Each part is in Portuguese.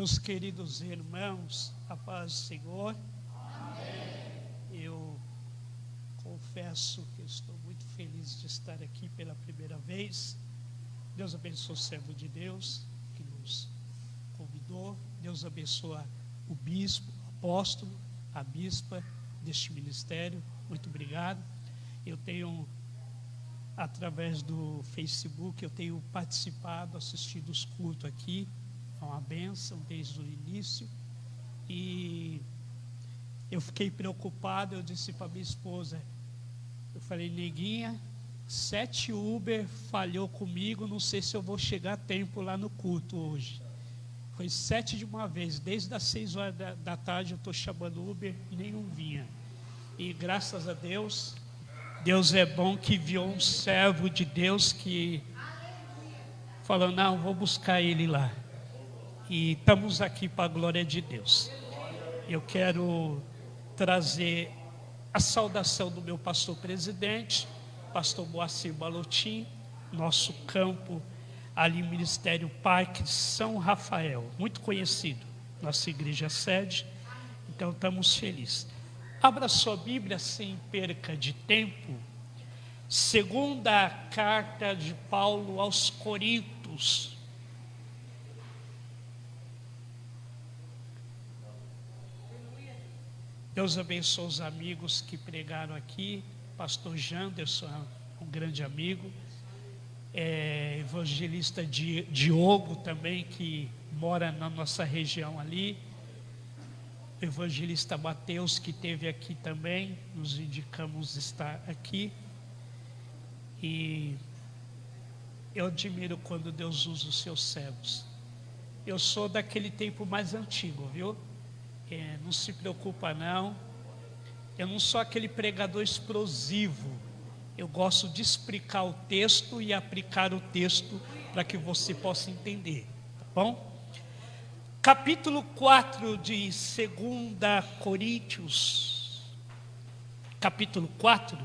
Meus queridos irmãos, a paz do Senhor. Amém. Eu confesso que estou muito feliz de estar aqui pela primeira vez. Deus abençoe o servo de Deus que nos convidou. Deus abençoe o bispo, o apóstolo, a bispa deste ministério. Muito obrigado. Eu tenho, através do Facebook, eu tenho participado, assistido os cultos aqui. É uma bênção desde o início. E eu fiquei preocupado, eu disse para minha esposa, eu falei, neguinha, 7 Uber falhou comigo, não sei se eu vou chegar a tempo lá no culto hoje. Foi 7 de uma vez, desde as 6 horas da tarde eu estou chamando Uber e nenhum vinha. E graças a Deus, Deus é bom que enviou um servo de Deus que falou, não, vou buscar ele lá. E estamos aqui para a glória de Deus. Eu quero trazer a saudação do meu pastor presidente, pastor Moacir Balotin, nosso campo ali, Ministério Parque de São Rafael, muito conhecido, nossa igreja sede, então estamos felizes. Abra sua Bíblia sem perca de tempo, segunda carta de Paulo aos Coríntios. Deus abençoe os amigos que pregaram aqui, pastor Janderson, um grande amigo, evangelista Diogo também, que mora na nossa região ali, evangelista Mateus, que esteve aqui também, nos indicamos estar aqui, e eu admiro quando Deus usa os seus servos. Eu sou daquele tempo mais antigo, viu? Não se preocupa não, eu não sou aquele pregador explosivo, eu gosto de explicar o texto e aplicar o texto para que você possa entender, tá bom? Capítulo 4 de 2 Coríntios, capítulo 4,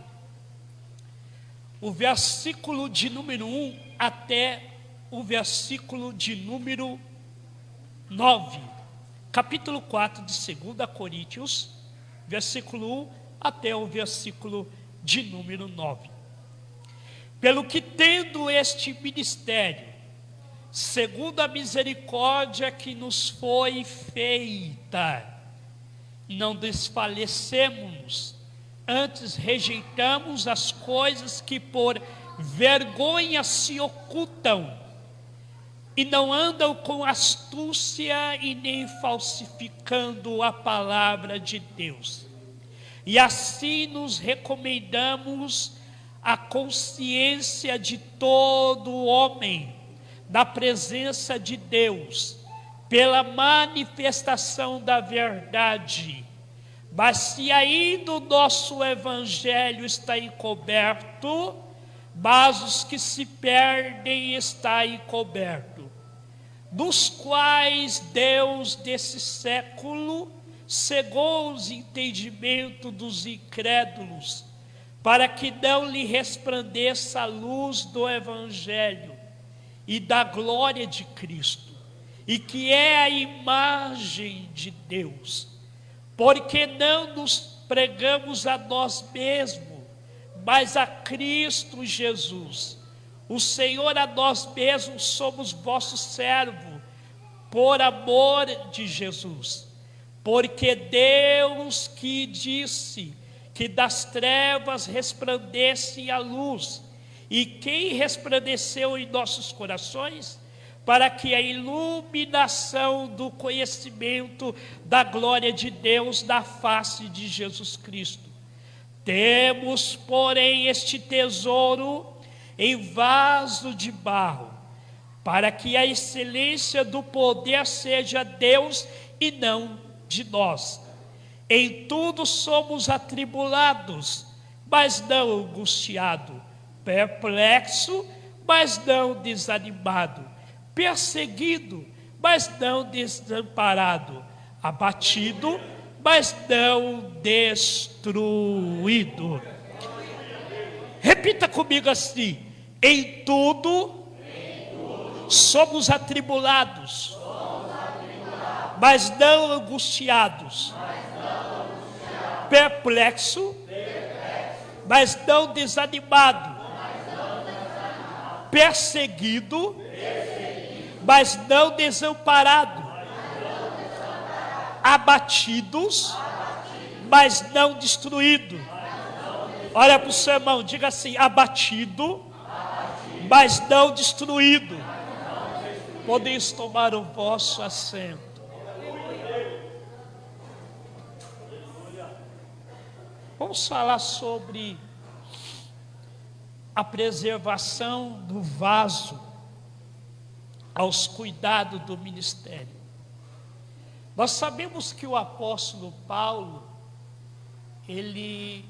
o versículo de número 1 até o versículo de número 9. Capítulo 4 de 2 Coríntios, versículo 1 até o versículo de número 9. Pelo que tendo este ministério, segundo a misericórdia que nos foi feita, não desfalecemos, antes rejeitamos as coisas que por vergonha se ocultam, e não andam com astúcia e nem falsificando a palavra de Deus. E assim nos recomendamos a consciência de todo homem, na presença de Deus, pela manifestação da verdade. Mas se ainda o nosso evangelho está encoberto, mas os que se perdem está encoberto, dos quais Deus desse século cegou os entendimentos dos incrédulos, para que não lhe resplandeça a luz do evangelho e da glória de Cristo, e que é a imagem de Deus, porque não nos pregamos a nós mesmos, mas a Cristo Jesus, o Senhor. A nós mesmos somos vossos servos, por amor de Jesus, porque Deus que disse que das trevas resplandece a luz, e quem resplandeceu em nossos corações, para que a iluminação do conhecimento da glória de Deus na face de Jesus Cristo. Temos, porém, este tesouro em vaso de barro, para que a excelência do poder seja Deus e não de nós. Em tudo somos atribulados, mas não angustiados, perplexo, mas não desanimado, perseguido, mas não desamparado, abatido, mas não destruído. Repita comigo assim: em tudo somos atribulados, mas não angustiados, perplexo, mas não desanimado, perseguido, mas não desamparado, abatidos, mas não destruído. Olha para o seu irmão, diga assim: abatido, mas não destruído. Podeis tomar o vosso assento. Vamos falar sobre a preservação do vaso aos cuidados do ministério. Nós sabemos que o apóstolo Paulo, ele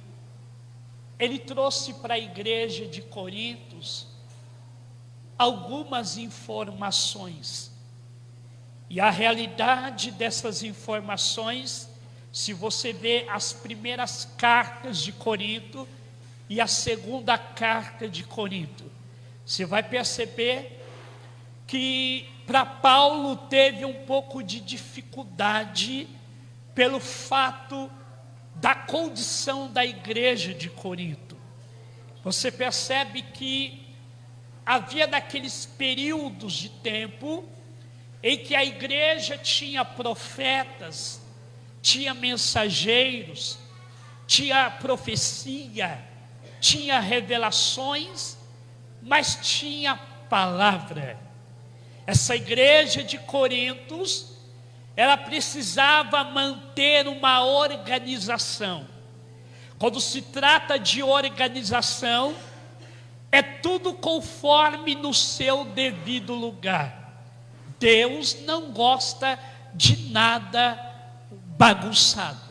trouxe para a igreja de Corintos algumas informações. E a realidade dessas informações, se você vê as primeiras cartas de Corinto e a segunda carta de Corinto, você vai perceber que para Paulo teve um pouco de dificuldade pelo fato da condição da igreja de Corinto. Você percebe que havia daqueles períodos de tempo em que a igreja tinha profetas, tinha mensageiros, tinha profecia, tinha revelações, mas tinha palavra. Essa igreja de Corintos, ela precisava manter uma organização. Quando se trata de organização, é tudo conforme no seu devido lugar. Deus não gosta de nada bagunçado.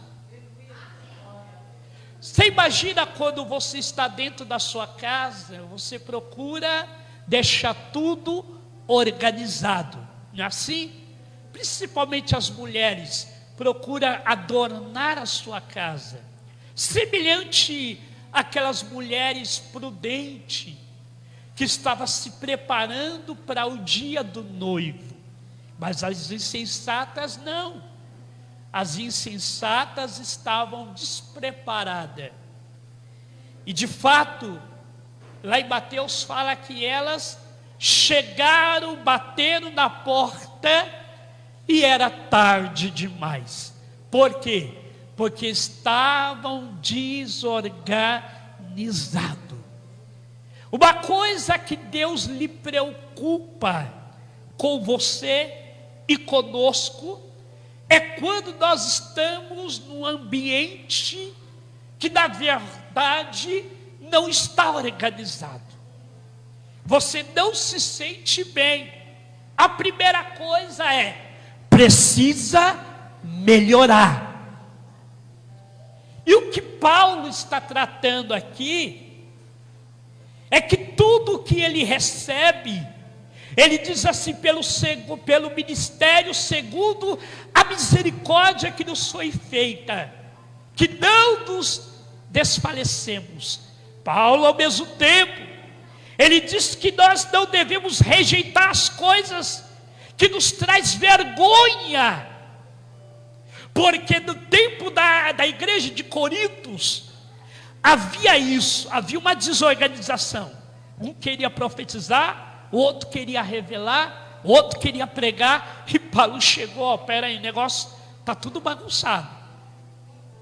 Você imagina quando você está dentro da sua casa, você procura deixar tudo organizado, não é assim? Principalmente as mulheres procuram adornar a sua casa, semelhante àquelas mulheres prudentes que estavam se preparando para o dia do noivo. Mas as insensatas não. As insensatas estavam despreparadas. E de fato, lá em Mateus fala que elas chegaram, bateram na porta e era tarde demais. Por quê? Porque estavam desorganizados. Uma coisa que Deus lhe preocupa com você e conosco é quando nós estamos num ambiente que na verdade não está organizado. Você não se sente bem. A primeira coisa é: precisa melhorar. E o que Paulo está tratando aqui é que tudo que ele recebe, ele diz assim: pelo ministério segundo a misericórdia que nos foi feita, que não nos desfalecemos. Paulo, ao mesmo tempo, ele diz que nós não devemos rejeitar as coisas que nos traz vergonha, porque no tempo da igreja de Corintos havia isso, havia uma desorganização. Um queria profetizar, o outro queria revelar, o outro queria pregar, e Paulo chegou: pera aí, o negócio está tudo bagunçado.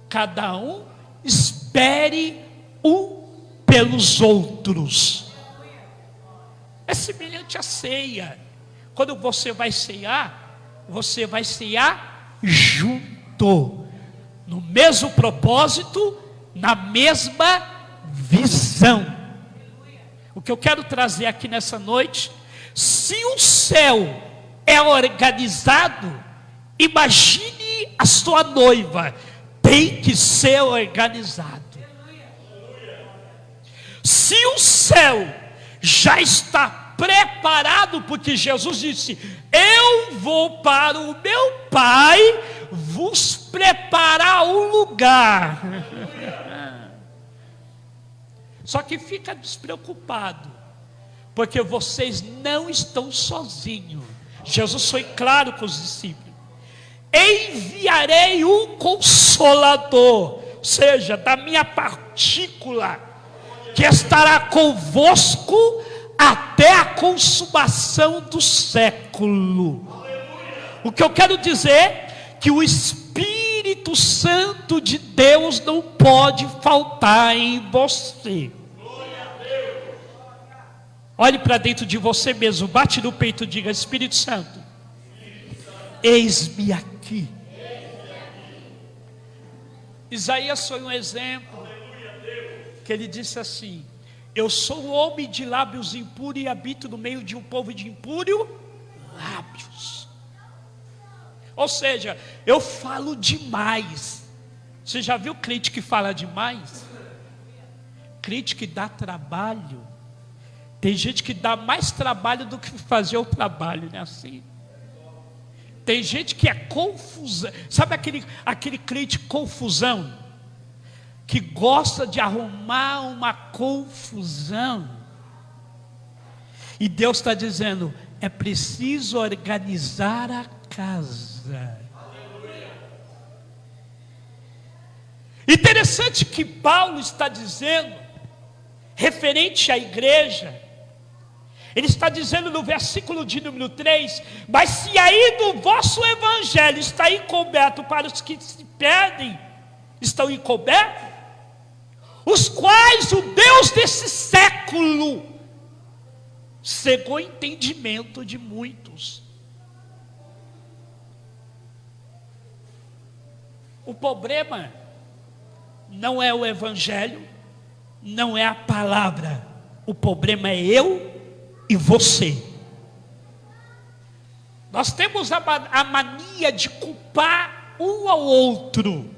Cada um espere um pelos outros. É semelhante à ceia. Quando você vai cear junto, no mesmo propósito, na mesma visão. O que eu quero trazer aqui nessa noite: se o céu é organizado, imagine a sua noiva, tem que ser organizado. Se o céu já está preparado, porque Jesus disse: eu vou para o meu Pai vos preparar um lugar. Só que fica despreocupado, porque vocês não estão sozinhos. Jesus foi claro com os discípulos: enviarei um Consolador, ou seja, da minha partícula, que estará convosco até a consumação do século. O que eu quero dizer é que o Espírito Santo de Deus não pode faltar em você. Olhe para dentro de você mesmo, bate no peito e diga: Espírito Santo, eis-me aqui. Isaías foi um exemplo, que ele disse assim: eu sou um homem de lábios impuros e habito no meio de um povo de impuro lábios. Ou seja, eu falo demais. Você já viu crente que fala demais? Crente que dá trabalho. Tem gente que dá mais trabalho do que fazer o trabalho, não é assim? Tem gente que é confusão. Sabe aquele crente confusão? Que gosta de arrumar uma confusão. E Deus está dizendo: é preciso organizar a casa. Interessante que Paulo está dizendo, referente à igreja, ele está dizendo no versículo de número 3: mas se ainda o vosso evangelho está encoberto para os que se perdem, estão encobertos, os quais o Deus desse século cegou o entendimento de muitos. O problema não é o evangelho, não é a palavra. O problema é eu e você. Nós temos a mania de culpar um ao outro.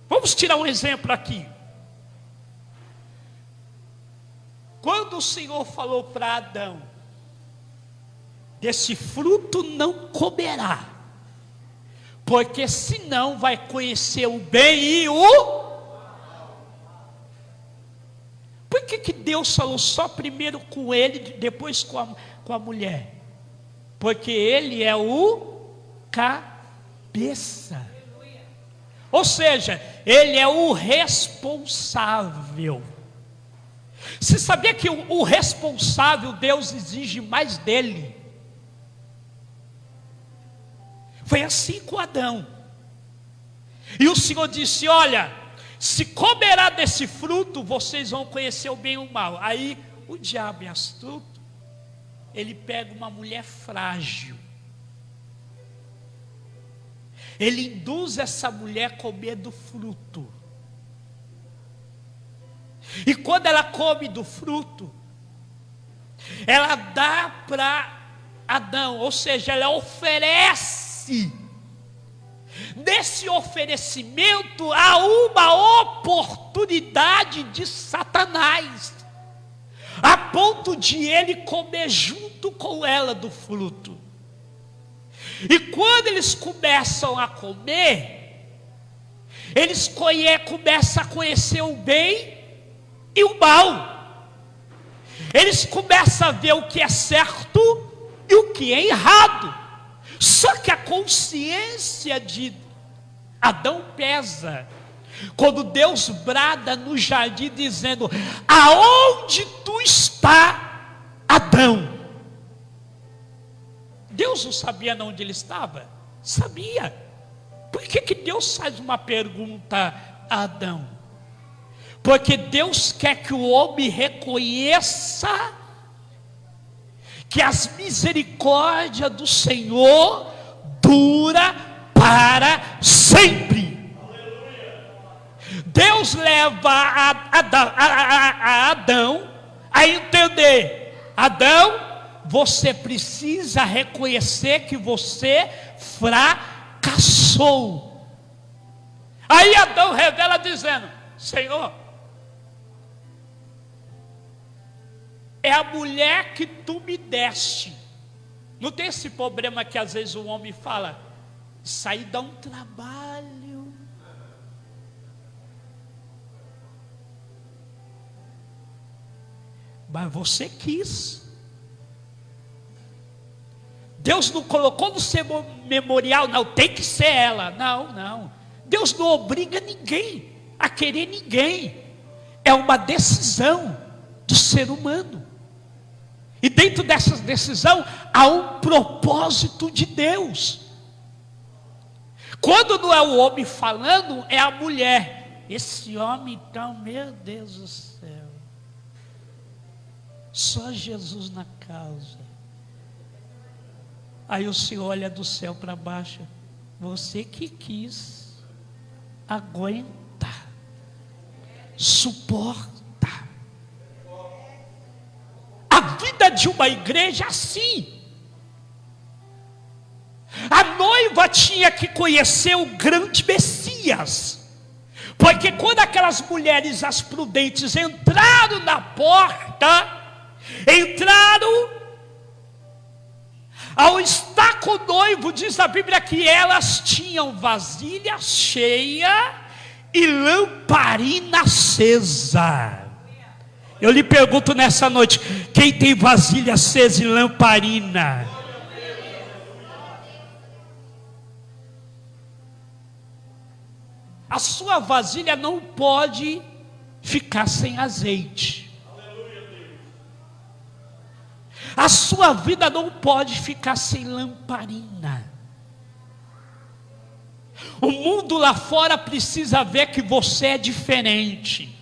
Vamos tirar um exemplo aqui. Quando o Senhor falou para Adão: desse fruto não comerá, porque senão vai conhecer o bem e o... Por que Deus falou só primeiro com ele, depois com a mulher? Porque ele é o cabeça. Ou seja, ele é o responsável. Você sabia que o responsável, Deus exige mais dele? Foi assim com Adão. E o Senhor disse: olha, se comerá desse fruto, vocês vão conhecer o bem e o mal. Aí o diabo é astuto, ele pega uma mulher frágil, ele induz essa mulher a comer do fruto. E quando ela come do fruto, ela dá para Adão, ou seja, ela oferece. Nesse oferecimento há uma oportunidade de Satanás, a ponto de ele comer junto com ela do fruto. E quando eles começam a comer, eles começam a conhecer o bem e o mal. Eles começam a ver o que é certo e o que é errado. Só que a consciência de Adão pesa. Quando Deus brada no jardim dizendo: aonde tu está, Adão? Deus não sabia onde ele estava? Sabia. Por que Deus faz uma pergunta a Adão? Porque Deus quer que o homem reconheça que as misericórdias do Senhor dura para sempre. Deus leva a Adão a entender: Adão, você precisa reconhecer que você fracassou. Aí Adão revela dizendo: Senhor, é a mulher que tu me deste. Não tem esse problema que às vezes o homem fala: isso aí dá um trabalho. Mas você quis. Deus não colocou no seu memorial, não, tem que ser ela. Não, não. Deus não obriga ninguém a querer ninguém. É uma decisão do ser humano. E dentro dessa decisão há um propósito de Deus. Quando não é o homem falando, é a mulher. Esse homem então, meu Deus do céu. Só Jesus na causa. Aí o Senhor olha do céu para baixo. Você que quis. Aguenta. Suporta. A vida de uma igreja é assim. A noiva tinha que conhecer o grande Messias. Porque quando aquelas mulheres, as prudentes, entraram na porta, entraram, ao estar com o noivo, diz a Bíblia que elas tinham vasilha cheia e lamparina acesa. Eu lhe pergunto nessa noite, quem tem vasilha acesa e lamparina? A sua vasilha não pode ficar sem azeite. A sua vida não pode ficar sem lamparina. O mundo lá fora precisa ver que você é diferente.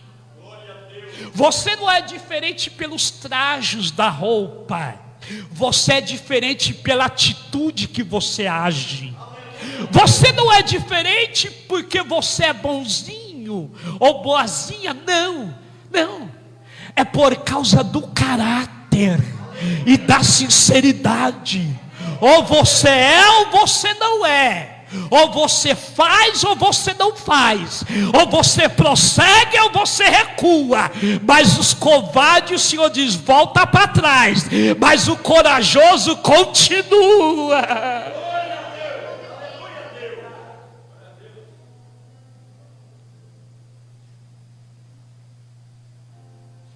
Você não é diferente pelos trajos da roupa. Você é diferente pela atitude que você age. Você não é diferente porque você é bonzinho ou boazinha. Não, não. É por causa do caráter e da sinceridade. Ou você é ou você não é. Ou você faz ou você não faz. Ou você prossegue ou você recua. Mas os covardes, o Senhor diz, volta para trás. Mas o corajoso continua.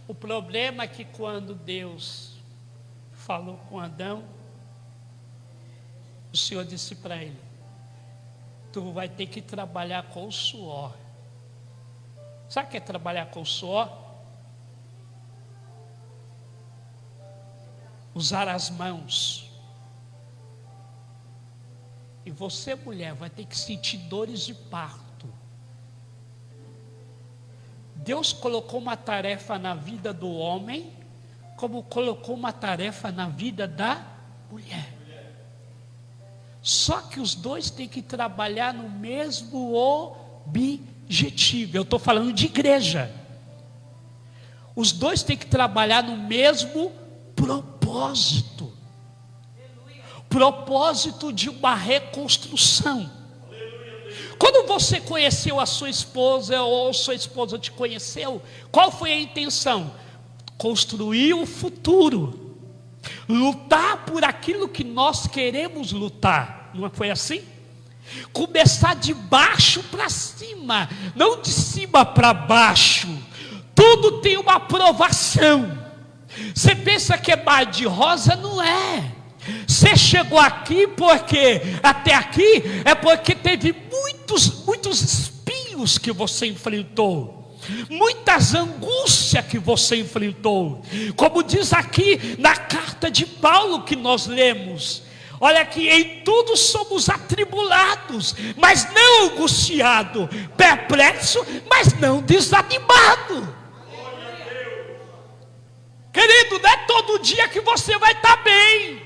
O problema é que quando Deus falou com Adão, o Senhor disse para ele: tu vai ter que trabalhar com o suor. Sabe o que é trabalhar com o suor? Usar as mãos. E você, mulher, vai ter que sentir dores de parto. Deus colocou uma tarefa na vida do homem, como colocou uma tarefa na vida da mulher. Só que os dois têm que trabalhar no mesmo objetivo. Eu estou falando de igreja. Os dois têm que trabalhar no mesmo propósito. Propósito de uma reconstrução. Quando você conheceu a sua esposa, ou sua esposa te conheceu, qual foi a intenção? Construir o futuro. Lutar por aquilo que nós queremos lutar. Não foi assim? Começar de baixo para cima, não de cima para baixo. Tudo tem uma aprovação. Você pensa que é mar de rosa? Não é. Você chegou aqui porque, até aqui, é porque teve muitos espinhos que você enfrentou. Muitas angústias que você enfrentou. Como diz aqui na carta de Paulo que nós lemos. Olha que em tudo somos atribulados, mas não angustiados, perplexos, mas não desanimados. Querido, não é todo dia que você vai estar bem.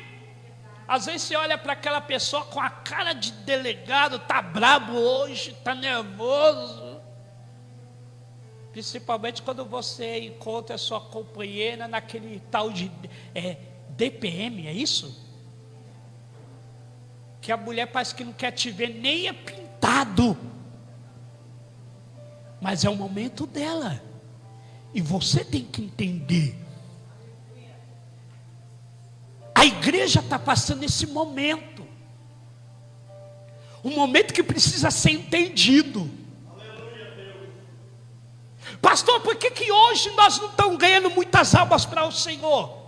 Às vezes você olha para aquela pessoa com a cara de delegado, está brabo hoje, está nervoso. Principalmente quando você encontra a sua companheira naquele tal de DPM, é isso? Que a mulher parece que não quer te ver, nem é pintado. Mas é o momento dela. E você tem que entender. A igreja está passando esse momento. Um momento que precisa ser entendido. Pastor, por que hoje nós não estamos ganhando muitas almas para o Senhor?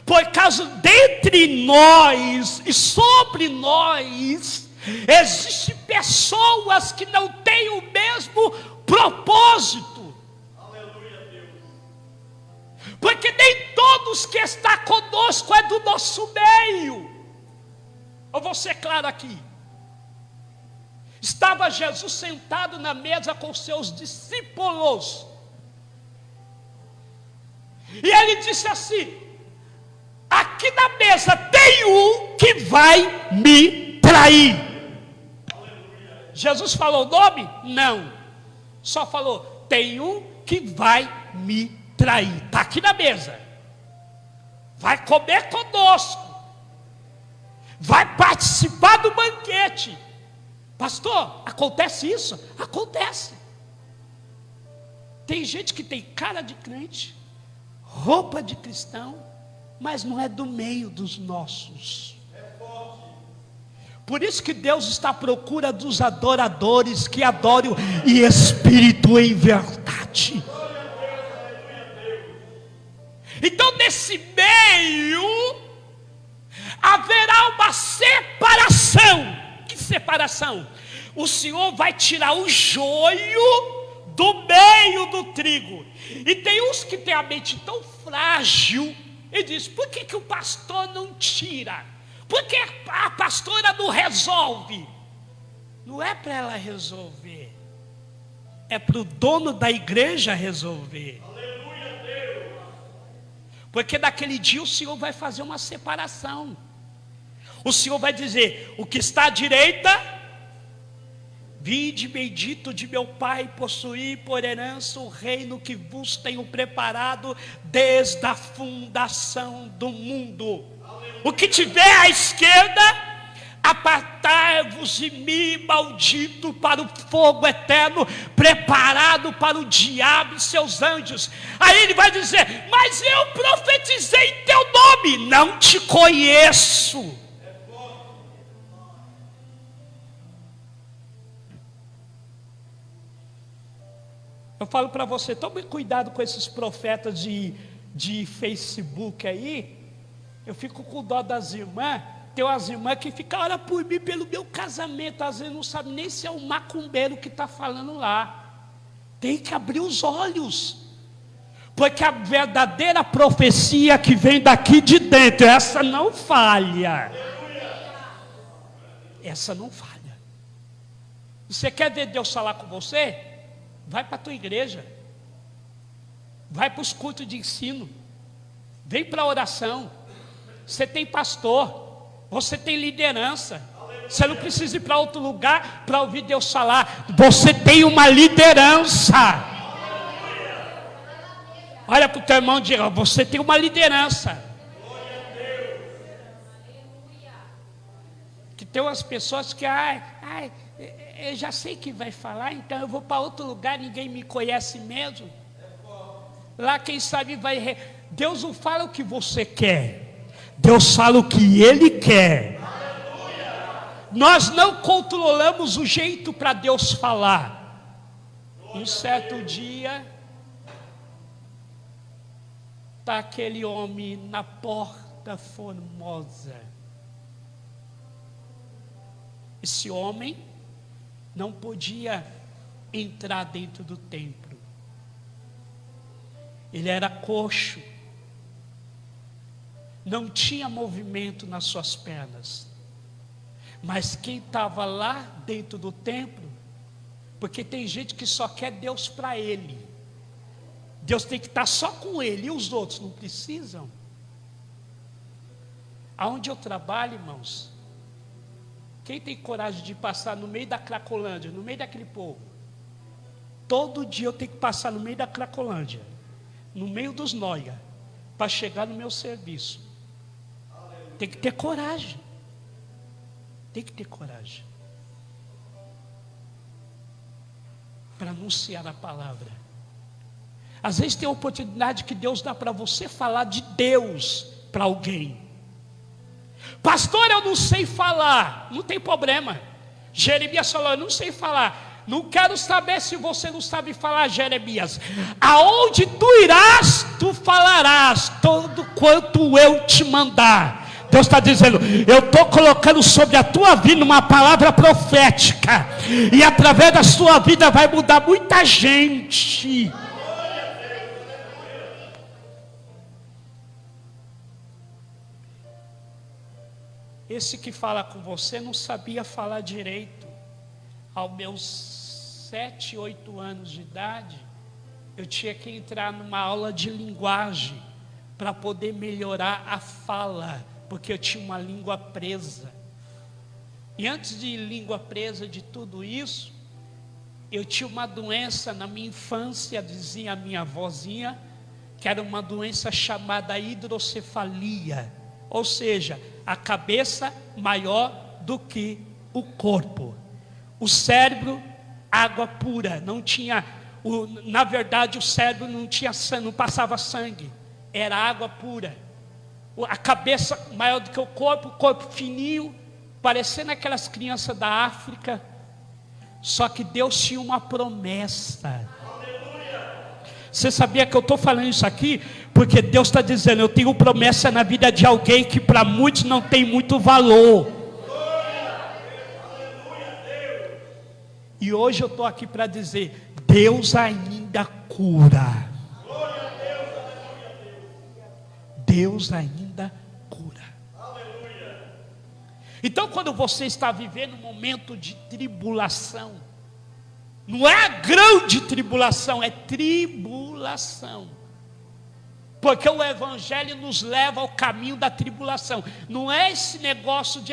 Por causa dentre nós e sobre nós, existem pessoas que não têm o mesmo propósito. Aleluia, Deus. Porque nem todos que estão conosco é do nosso meio. Eu vou ser claro aqui. Estava Jesus sentado na mesa com seus discípulos. E ele disse assim: aqui na mesa tem um que vai me trair. Aleluia. Jesus falou o nome? Não. Só falou: tem um que vai me trair. Está aqui na mesa. Vai comer conosco. Vai participar do banquete. Pastor, acontece isso? Acontece. Tem gente que tem cara de crente, roupa de cristão, mas não é do meio dos nossos. Por isso que Deus está à procura dos adoradores que adoram em espírito e em verdade. Então nesse meio haverá uma separação. Que separação? O Senhor vai tirar o joio do meio do trigo. E tem uns que têm a mente tão frágil e diz: por que o pastor não tira? Por que a pastora não resolve? Não é para ela resolver, é para o dono da igreja resolver. Aleluia, Deus. Porque naquele dia o Senhor vai fazer uma separação. O Senhor vai dizer: o que está à direita, vinde bendito de meu Pai, possuí por herança o reino que vos tenho preparado desde a fundação do mundo. O que tiver à esquerda, apartai-vos de mim, maldito, para o fogo eterno, preparado para o diabo e seus anjos. Aí ele vai dizer: mas eu profetizei em teu nome, não te conheço. Eu falo para você, tome cuidado com esses profetas de Facebook aí. Eu fico com dó das irmãs. Tem umas irmãs que ficam: ora por mim pelo meu casamento. Às vezes não sabe nem se é o macumbeiro que está falando lá. Tem que abrir os olhos. Porque a verdadeira profecia que vem daqui de dentro, essa não falha. Essa não falha. Você quer ver Deus falar com você? Vai para a tua igreja, vai para os cultos de ensino, vem para a oração. Você tem pastor, você tem liderança. Você não precisa ir para outro lugar para ouvir Deus falar. Você tem uma liderança. Olha para o teu irmão e diga: você tem uma liderança. Que tem umas pessoas que eu já sei que vai falar, então eu vou para outro lugar, ninguém me conhece mesmo. Lá quem sabe vai. Deus não fala o que você quer, Deus fala o que Ele quer. Nós não controlamos o jeito para Deus falar. Um certo dia, está aquele homem na porta formosa. Esse homem não podia entrar dentro do templo. Ele era coxo, não tinha movimento nas suas pernas. Mas quem estava lá dentro do templo, porque tem gente que só quer Deus para ele. Deus tem que estar só com ele, e os outros não precisam. Aonde eu trabalho, irmãos, quem tem coragem de passar no meio da Cracolândia, no meio daquele povo? Todo dia eu tenho que passar no meio da Cracolândia, no meio dos nóia, para chegar no meu serviço. Tem que ter coragem. Tem que ter coragem para anunciar a palavra. Às vezes tem a oportunidade que Deus dá para você falar de Deus para alguém. Pastor, eu não sei falar. Não tem problema. Jeremias falou: eu não sei falar, Não quero saber se você não sabe falar, Jeremias. Aonde tu irás, tu falarás todo quanto eu te mandar. Deus está dizendo, eu estou colocando sobre a tua vida uma palavra profética, e através da sua vida vai mudar muita gente. Esse que fala com você não sabia falar direito. Aos meus 7, 8 anos de idade, eu tinha que entrar numa aula de linguagem para poder melhorar a fala, porque eu tinha uma língua presa. E antes de língua presa, de tudo isso, eu tinha uma doença na minha infância, dizia a minha avózinha, que era uma doença chamada hidrocefalia, ou seja, a cabeça maior do que o corpo. O cérebro, água pura, não tinha, na verdade o cérebro não tinha sangue, não passava sangue, era água pura. A cabeça maior do que o corpo fininho, parecendo aquelas crianças da África. Só que Deus tinha uma promessa. Você sabia que eu estou falando isso aqui? Porque Deus está dizendo, eu tenho promessa na vida de alguém que para muitos não tem muito valor. E hoje eu estou aqui para dizer, Deus ainda cura. Deus ainda cura. Então quando você está vivendo um momento de tribulação, não é a grande tribulação, é tribulação. Porque o Evangelho nos leva ao caminho da tribulação. Não é esse negócio de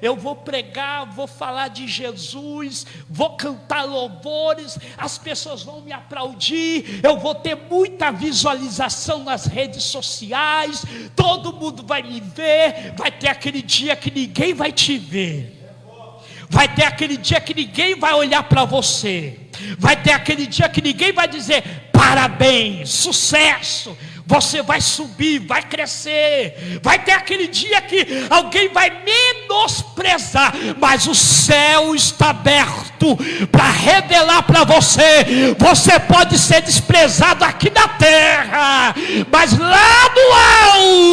eu vou pregar, vou falar de Jesus, vou cantar louvores, as pessoas vão me aplaudir, eu vou ter muita visualização nas redes sociais, todo mundo vai me ver. Vai ter aquele dia que ninguém vai te ver. Vai ter aquele dia que ninguém vai olhar para você. Vai ter aquele dia que ninguém vai dizer parabéns, sucesso. Você vai subir, vai crescer. Vai ter aquele dia que alguém vai menosprezar, mas o céu está aberto para revelar para você. Você pode ser desprezado aqui na terra, mas lá no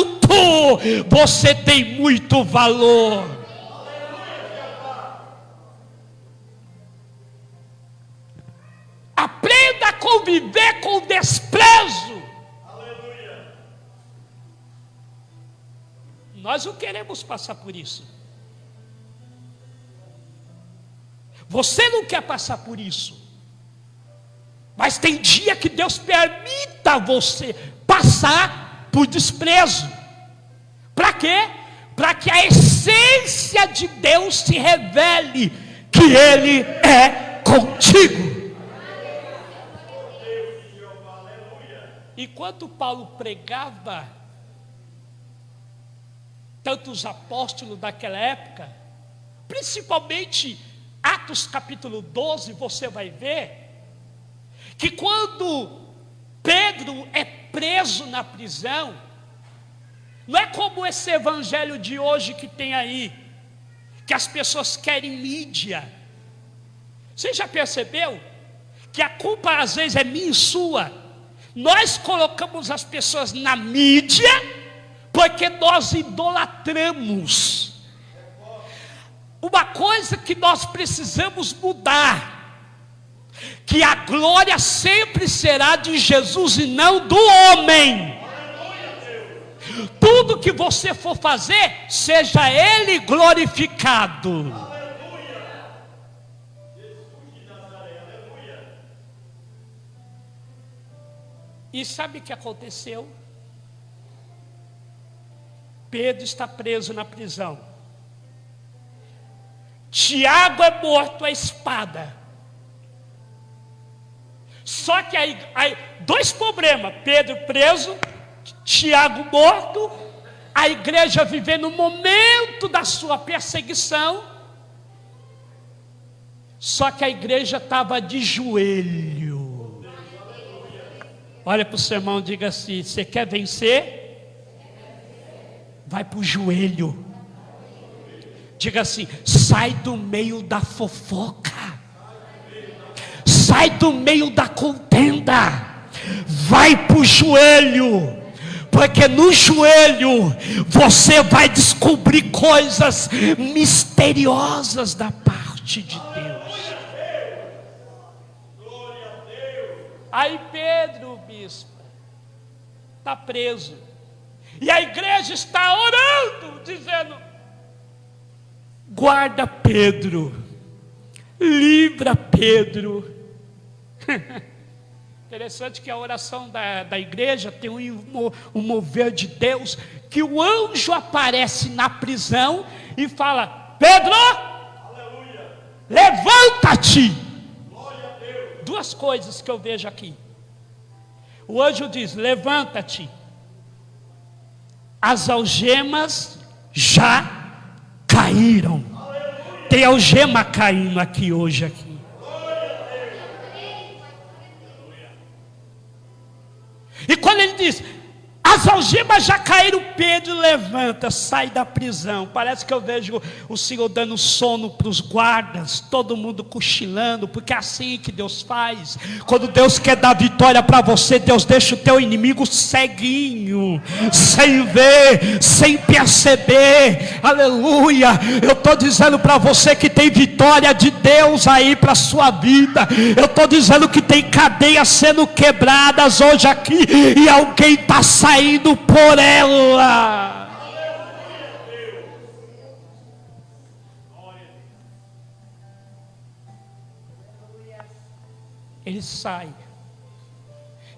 alto você tem muito valor. Aprenda a conviver com o desprezo. Nós não queremos passar por isso. Você não quer passar por isso. Mas tem dia que Deus permita você passar por desprezo. Para quê? Para que a essência de Deus se revele, que Ele é contigo. Enquanto Paulo pregava, tanto os apóstolos daquela época, principalmente Atos capítulo 12, você vai ver que quando Pedro é preso na prisão, não é como esse evangelho de hoje que tem aí, que as pessoas querem mídia. Você já percebeu que a culpa às vezes é minha e sua? Nós colocamos as pessoas na mídia porque nós idolatramos. Uma coisa que nós precisamos mudar, que a glória sempre será de Jesus e não do homem. Tudo que você for fazer, seja Ele glorificado. E sabe o que aconteceu? Pedro está preso na prisão. Tiago é morto à espada. Só que aí dois problemas: Pedro preso, Tiago morto, a igreja vivendo um momento da sua perseguição. Só que a igreja estava de joelho. Olha para o seu irmão e diga assim: você quer vencer? Vai para o joelho. Diga assim: sai do meio da fofoca. sai do meio da contenda, vai para o joelho, porque no joelho você vai descobrir coisas misteriosas da parte de Deus. Aí Pedro, bispo, está preso, e a igreja está orando, dizendo: guarda Pedro, livra Pedro. Interessante que a oração da igreja tem um mover de Deus, que o anjo aparece na prisão e fala: Pedro, levanta-te. Duas coisas que eu vejo aqui. O anjo diz: levanta-te, as algemas já caíram. Tem algema caindo aqui hoje aqui. E quando ele diz: as algemas já caíram, Pedro levanta, sai da prisão. Parece que eu vejo o Senhor dando sono para os guardas, todo mundo cochilando, porque é assim que Deus faz. Quando Deus quer dar vitória para você, Deus deixa o teu inimigo ceguinho, sem ver, sem perceber. Aleluia. Eu estou dizendo para você que tem vitória de Deus aí para a sua vida. Eu estou dizendo que tem cadeias sendo quebradas hoje aqui, e alguém está saindo por ela. Ele sai,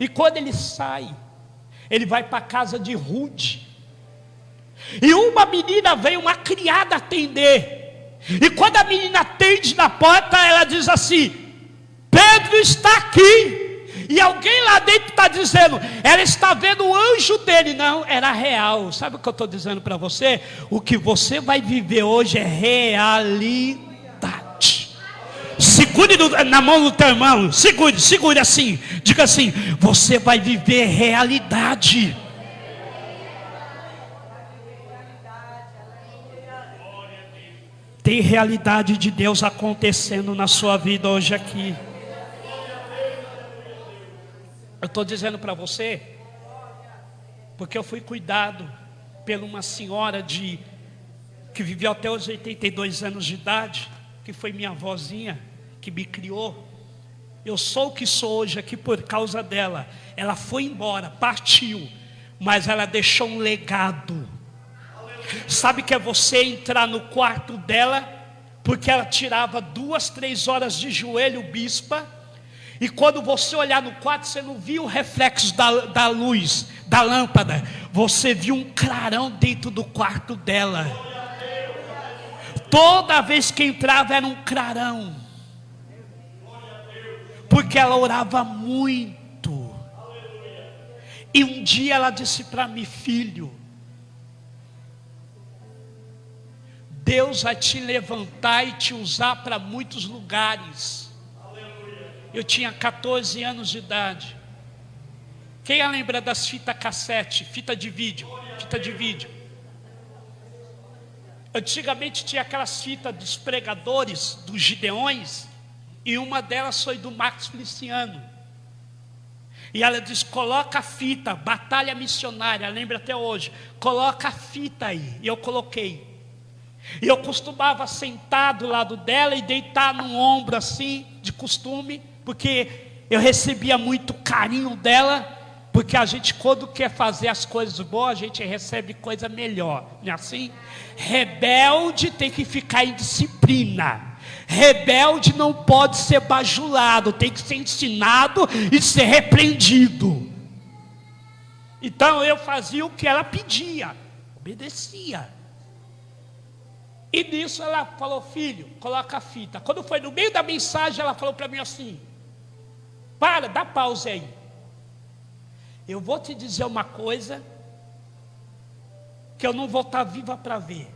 e quando ele sai, ele vai para a casa de Rude, e uma menina veio, uma criada, atender. E quando a menina atende na porta, ela diz assim: Pedro está aqui. E alguém lá dentro está dizendo: ela está vendo o anjo dele. Não, era real. Sabe o que eu estou dizendo para você? O que você vai viver hoje é realidade. Segure na mão do teu irmão, segure assim, diga assim: você vai viver realidade. Tem realidade de Deus acontecendo na sua vida hoje aqui. Eu estou dizendo para você, porque eu fui cuidado por uma senhora que viveu até os 82 anos de idade, que foi minha avózinha, que me criou. Eu sou o que sou hoje aqui por causa dela. Ela foi embora, partiu, mas ela deixou um legado. Sabe que é você entrar no quarto dela, porque ela tirava 2, 3 horas de joelho, bispa. E quando você olhar no quarto, você não viu o reflexo da luz, da lâmpada. Você viu um clarão dentro do quarto dela. Toda vez que entrava era um clarão. Porque ela orava muito. E um dia ela disse para mim: filho, Deus vai te levantar e te usar para muitos lugares. Eu tinha 14 anos de idade. Quem lembra das fitas cassete, fita de vídeo? Antigamente tinha aquelas fitas dos pregadores, dos gideões, e uma delas foi do Marcos Feliciano. E ela diz: coloca a fita, batalha missionária, lembra até hoje, coloca a fita aí. E eu coloquei. E eu costumava sentar do lado dela e deitar no ombro assim, de costume, porque eu recebia muito carinho dela. Porque a gente, quando quer fazer as coisas boas, a gente recebe coisa melhor, não é assim? Rebelde tem que ficar em disciplina. Rebelde não pode ser bajulado, tem que ser ensinado e ser repreendido. Então eu fazia o que ela pedia, obedecia. E nisso ela falou: filho, coloca a fita. Quando foi no meio da mensagem, ela falou para mim assim: para, dá pausa aí. Eu vou te dizer uma coisa que eu não vou estar viva para ver.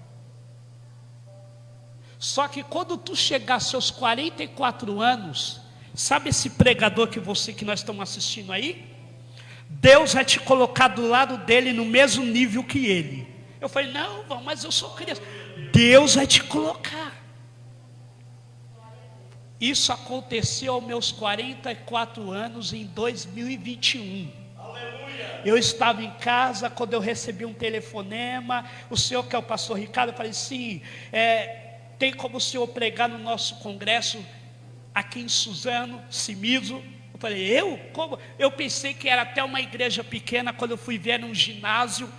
Só que quando tu chegar aos seus 44 anos, sabe esse pregador que nós estamos assistindo aí? Deus vai te colocar do lado dele no mesmo nível que ele. Eu falei: não, mas eu sou criança. Deus vai te colocar. Isso aconteceu aos meus 44 anos em 2021. Eu estava em casa quando eu recebi um telefonema. O senhor que é o pastor Ricardo? Eu falei, sim, tem como o senhor pregar no nosso congresso aqui em Suzano, Cimiso? Eu falei, como? Eu pensei que era até uma igreja pequena. Quando eu fui ver, era um ginásio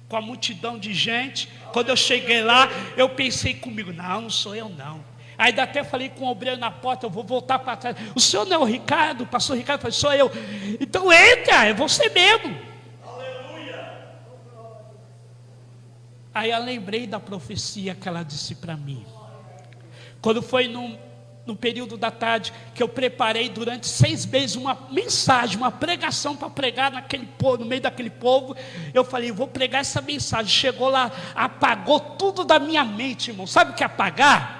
com a multidão de gente. Quando eu cheguei lá, eu pensei comigo, não sou eu não. Aí até falei com o obreiro na porta, eu vou voltar para trás. O senhor não é o Ricardo? O pastor Ricardo? Eu falei, sou eu. Então entra, é você mesmo. Aleluia. Aí eu lembrei da profecia que ela disse para mim. Quando foi no período da tarde, que eu preparei durante 6 meses uma mensagem, uma pregação para pregar naquele povo, no meio daquele povo. Eu falei, vou pregar essa mensagem. Chegou lá, apagou tudo da minha mente, irmão. Sabe o que é apagar?